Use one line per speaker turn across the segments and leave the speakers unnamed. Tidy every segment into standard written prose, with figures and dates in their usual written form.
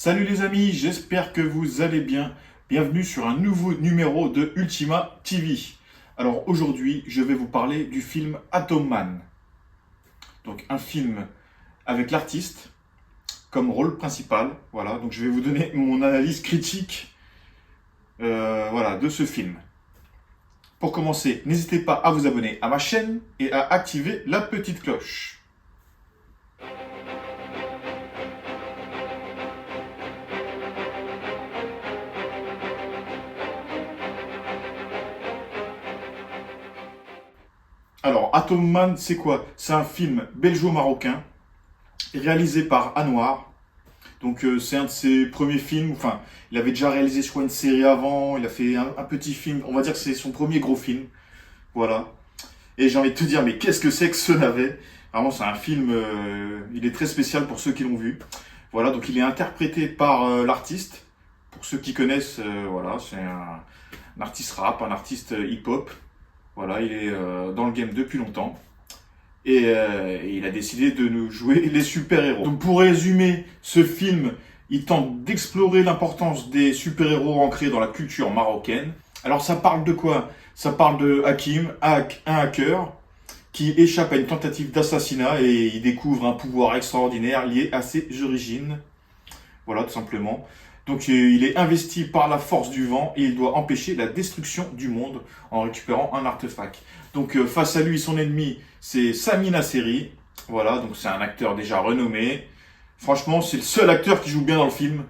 Salut les amis, j'espère que vous allez bien. Bienvenue sur un nouveau numéro de Ultima TV. Alors aujourd'hui, je vais vous parler du film Atom Man. Donc un film avec l'artiste comme rôle principal. Voilà, donc je vais vous donner mon analyse critique de ce film. Pour commencer, n'hésitez pas à vous abonner à ma chaîne et à activer la petite cloche. Alors, Atom Man, c'est quoi? C'est un film belgeo-marocain réalisé par Anouar. Donc, c'est un de ses premiers films. Enfin, il avait déjà réalisé, je crois, une série avant. Il a fait un petit film. On va dire que c'est son premier gros film. Voilà. Et j'ai envie de te dire, mais qu'est-ce que c'est que ce navet? Vraiment, c'est un film. Il est très spécial pour ceux qui l'ont vu. Voilà. Donc, il est interprété par l'artiste. Pour ceux qui connaissent, voilà, c'est un artiste rap, un artiste hip-hop. Voilà, il est dans le game depuis longtemps. Et il a décidé de nous jouer les super-héros. Donc pour résumer, ce film, il tente d'explorer l'importance des super-héros ancrés dans la culture marocaine. Alors ça parle de quoi? Ça parle de Hakim, un hacker, qui échappe à une tentative d'assassinat et il découvre un pouvoir extraordinaire lié à ses origines. Voilà, tout simplement. Donc il est investi par la force du vent et il doit empêcher la destruction du monde en récupérant un artefact. Donc face à lui, son ennemi, c'est Sami Nasseri. Voilà, donc c'est un acteur déjà renommé. Franchement, c'est le seul acteur qui joue bien dans le film.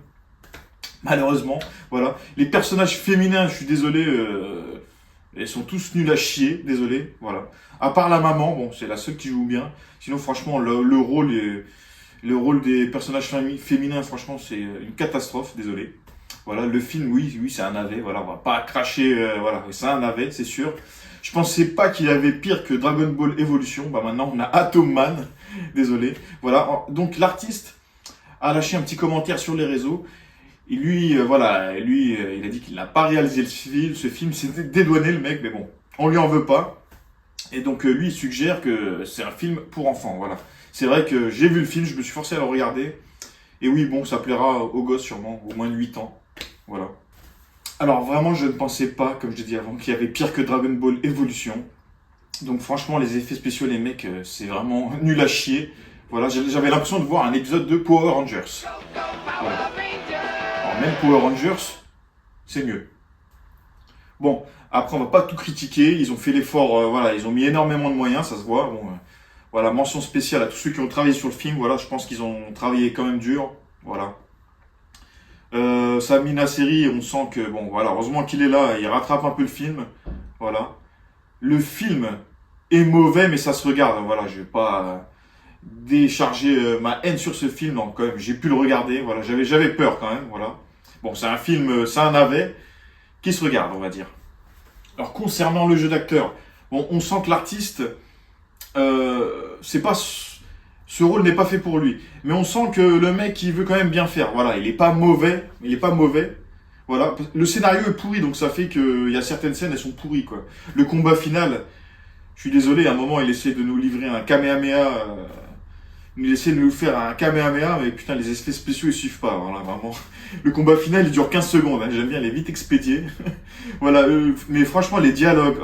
Malheureusement, voilà. Les personnages féminins, je suis désolé, ils sont tous nuls à chier, désolé. Voilà. À part la maman, bon, c'est la seule qui joue bien. Sinon, franchement, le rôle des personnages féminins, franchement, c'est une catastrophe, désolé. Voilà, le film, oui, c'est un navet, voilà, on va pas cracher, voilà, c'est un navet, c'est sûr. Je pensais pas qu'il avait pire que Dragon Ball Evolution, bah maintenant on a Atom Man, désolé. Voilà, donc l'artiste a lâché un petit commentaire sur les réseaux, et lui, il a dit qu'il n'a pas réalisé ce film, c'était dédouané le mec, mais bon, on lui en veut pas. Et donc lui, il suggère que c'est un film pour enfants, voilà. C'est vrai que j'ai vu le film, je me suis forcé à le regarder. Et oui, bon, ça plaira aux gosses sûrement, au moins de 8 ans. Voilà. Alors vraiment, je ne pensais pas, comme je l'ai dit avant, qu'il y avait pire que Dragon Ball Evolution. Donc franchement, les effets spéciaux, les mecs, c'est vraiment nul à chier. Voilà, j'avais l'impression de voir un épisode de Power Rangers. Voilà. Alors même Power Rangers, c'est mieux. Bon, après, on va pas tout critiquer. Ils ont fait l'effort, voilà, ils ont mis énormément de moyens, ça se voit. Bon, voilà, mention spéciale à tous ceux qui ont travaillé sur le film. Voilà, je pense qu'ils ont travaillé quand même dur. Voilà. Sami Nasseri, on sent que, bon, voilà, heureusement qu'il est là, il rattrape un peu le film. Voilà. Le film est mauvais, mais ça se regarde. Voilà, je vais pas décharger ma haine sur ce film. Non, quand même, j'ai pu le regarder. Voilà, j'avais peur quand même. Voilà. Bon, c'est un film, c'est un navet qui se regarde, on va dire. Alors, concernant le jeu d'acteur, bon, on sent que l'artiste, c'est pas ce rôle n'est pas fait pour lui, mais on sent que le mec il veut quand même bien faire. Voilà, il est pas mauvais, Voilà, le scénario est pourri, donc ça fait qu'il y a certaines scènes elles sont pourries quoi. Le combat final, je suis désolé, à un moment il essaie de nous livrer un kamehameha, il essaie de nous faire un kamehameha, mais putain les effets spéciaux ils suivent pas. Voilà, vraiment. Le combat final il dure 15 secondes, hein. J'aime bien, il est vite expédié. Voilà, mais franchement les dialogues,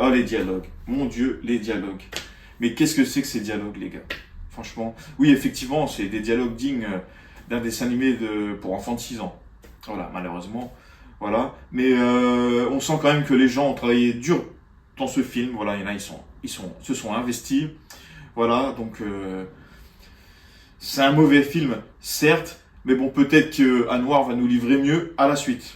mon dieu, les dialogues. Mais qu'est-ce que c'est que ces dialogues, les gars? Franchement, oui, effectivement, c'est des dialogues dignes d'un dessin animé pour enfants de 6 ans. Voilà, malheureusement. Voilà. Mais on sent quand même que les gens ont travaillé dur dans ce film. Voilà, il y en a, se sont investis. Voilà, donc c'est un mauvais film, certes, mais bon, peut-être que Anouar va nous livrer mieux à la suite.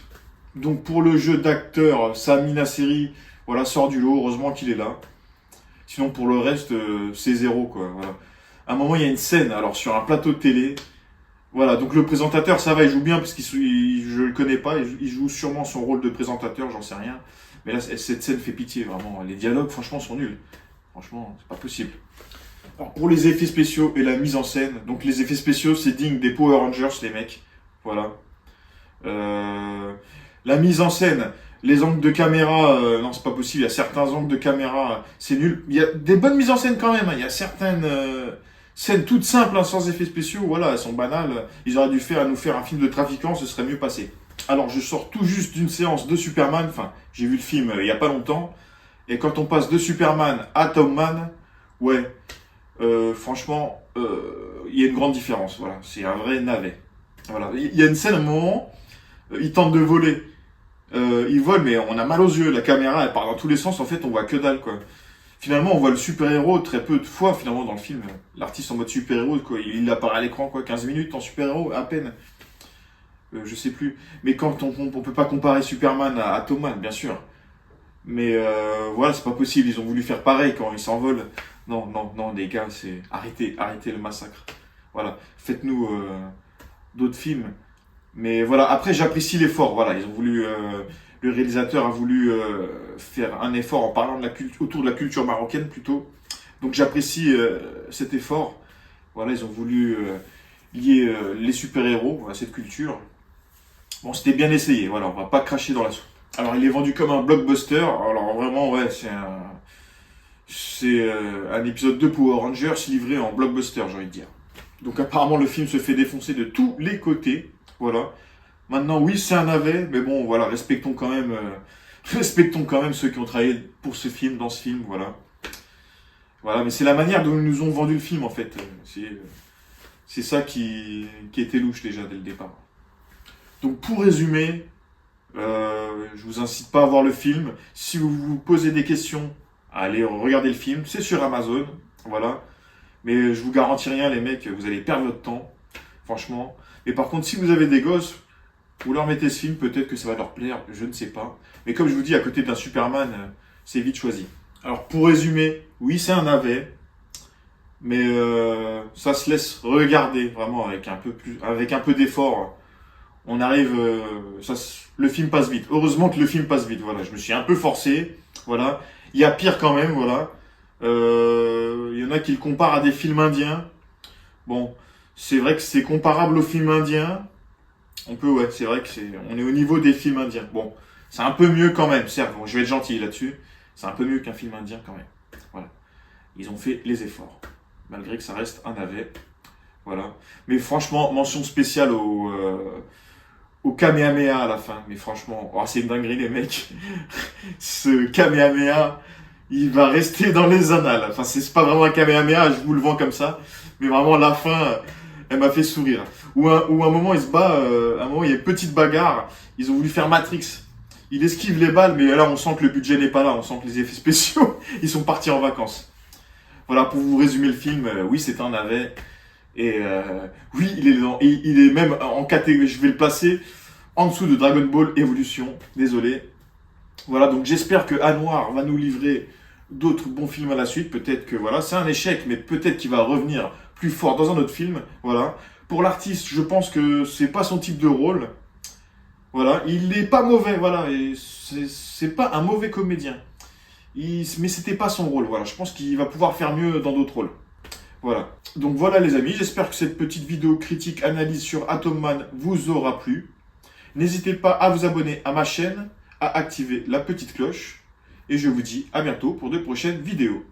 Donc pour le jeu d'acteur, Sami Nasseri, voilà, sort du lot, heureusement qu'il est là. Sinon, pour le reste, c'est zéro, quoi. Voilà. À un moment, il y a une scène, alors sur un plateau de télé. Voilà, donc le présentateur, ça va, il joue bien, parce que je le connais pas, il joue sûrement son rôle de présentateur, j'en sais rien. Mais là, cette scène fait pitié, vraiment. Les dialogues, franchement, sont nuls. Franchement, c'est pas possible. Alors, pour les effets spéciaux et la mise en scène, donc les effets spéciaux, c'est digne des Power Rangers, les mecs. Voilà. La mise en scène, les angles de caméra, non, c'est pas possible. Il y a certains angles de caméra, c'est nul. Il y a des bonnes mises en scène quand même. Hein. Il y a scènes toutes simples, hein, sans effets spéciaux, voilà, elles sont banales. Ils auraient dû nous faire un film de trafiquants, ce serait mieux passé. Alors, je sors tout juste d'une séance de Superman, enfin, j'ai vu le film il y a pas longtemps, et quand on passe de Superman à Tom Man, ouais, franchement, il y a une grande différence, voilà, c'est un vrai navet. Voilà, il y a une scène, à un moment, il tente de voler. Il vole, mais on a mal aux yeux, la caméra, elle part dans tous les sens, en fait, on voit que dalle, quoi. Finalement, on voit le super-héros très peu de fois, finalement, dans le film. L'artiste en mode super-héros, quoi, il apparaît à l'écran, quoi, 15 minutes en super-héros, à peine. Je sais plus. Mais quand on peut pas comparer Superman à Tom Man, bien sûr. Mais voilà, c'est pas possible. Ils ont voulu faire pareil quand ils s'envolent. Non, non, non, les gars, c'est arrêtez, arrêtez le massacre. Voilà, faites-nous d'autres films. Mais voilà, après j'apprécie l'effort. Voilà, ils ont voulu, le réalisateur a voulu faire un effort en parlant de autour de la culture marocaine plutôt. Donc j'apprécie cet effort. Voilà, ils ont voulu lier les super-héros à cette culture. Bon, c'était bien essayé. Voilà, on va pas cracher dans la soupe. Alors, il est vendu comme un blockbuster. Alors vraiment, ouais, c'est un épisode de Power Rangers livré en blockbuster, j'ai envie de dire. Donc apparemment, le film se fait défoncer de tous les côtés. Voilà. Maintenant, oui, c'est un navet, mais bon, voilà, respectons quand même, respectons quand même ceux qui ont travaillé pour ce film, dans ce film, voilà. Voilà, mais c'est la manière dont ils nous ont vendu le film, en fait. C'est ça qui était louche déjà dès le départ. Donc pour résumer, je vous incite pas à voir le film. Si vous vous posez des questions, allez regarder le film. C'est sur Amazon, voilà. Mais je vous garantis rien, les mecs, vous allez perdre votre temps, franchement. Mais par contre, si vous avez des gosses, vous leur mettez ce film, peut-être que ça va leur plaire, je ne sais pas. Mais comme je vous dis, à côté d'un Superman, c'est vite choisi. Alors pour résumer, oui, c'est un navet, mais ça se laisse regarder vraiment avec un peu d'effort. On arrive, le film passe vite. Heureusement que le film passe vite. Voilà, je me suis un peu forcé. Voilà, il y a pire quand même. Voilà, il y en a qui le comparent à des films indiens. Bon, c'est vrai que c'est comparable aux films indiens. Ouais, c'est vrai que on est au niveau des films indiens. Bon, c'est un peu mieux quand même. Certes, bon, je vais être gentil là-dessus. C'est un peu mieux qu'un film indien quand même. Voilà, ils ont fait les efforts, malgré que ça reste un navet. Voilà, mais franchement, mention spéciale au Kamehameha à la fin. Mais franchement, oh, c'est une dinguerie les mecs. Ce Kamehameha, il va rester dans les annales. Enfin, c'est pas vraiment un Kamehameha, je vous le vends comme ça. Mais vraiment, la fin, elle m'a fait sourire. Ou un moment, il se bat, un moment, il y a une petite bagarre. Ils ont voulu faire Matrix. Il esquive les balles, mais là, on sent que le budget n'est pas là. On sent que les effets spéciaux, ils sont partis en vacances. Voilà, pour vous résumer le film, oui, c'est un navet. Et oui, il est même en catégorie, je vais le placer en dessous de Dragon Ball Evolution. Désolé. Voilà, donc j'espère que Anwar va nous livrer d'autres bons films à la suite. Peut-être que voilà, c'est un échec, mais peut-être qu'il va revenir plus fort dans un autre film. Voilà. Pour l'artiste, je pense que c'est pas son type de rôle. Voilà, il est pas mauvais, voilà, et c'est pas un mauvais comédien. Mais c'était pas son rôle, voilà. Je pense qu'il va pouvoir faire mieux dans d'autres rôles. Voilà. Donc voilà les amis, j'espère que cette petite vidéo critique analyse sur Atom Man vous aura plu. N'hésitez pas à vous abonner à ma chaîne, à activer la petite cloche. Et je vous dis à bientôt pour de prochaines vidéos.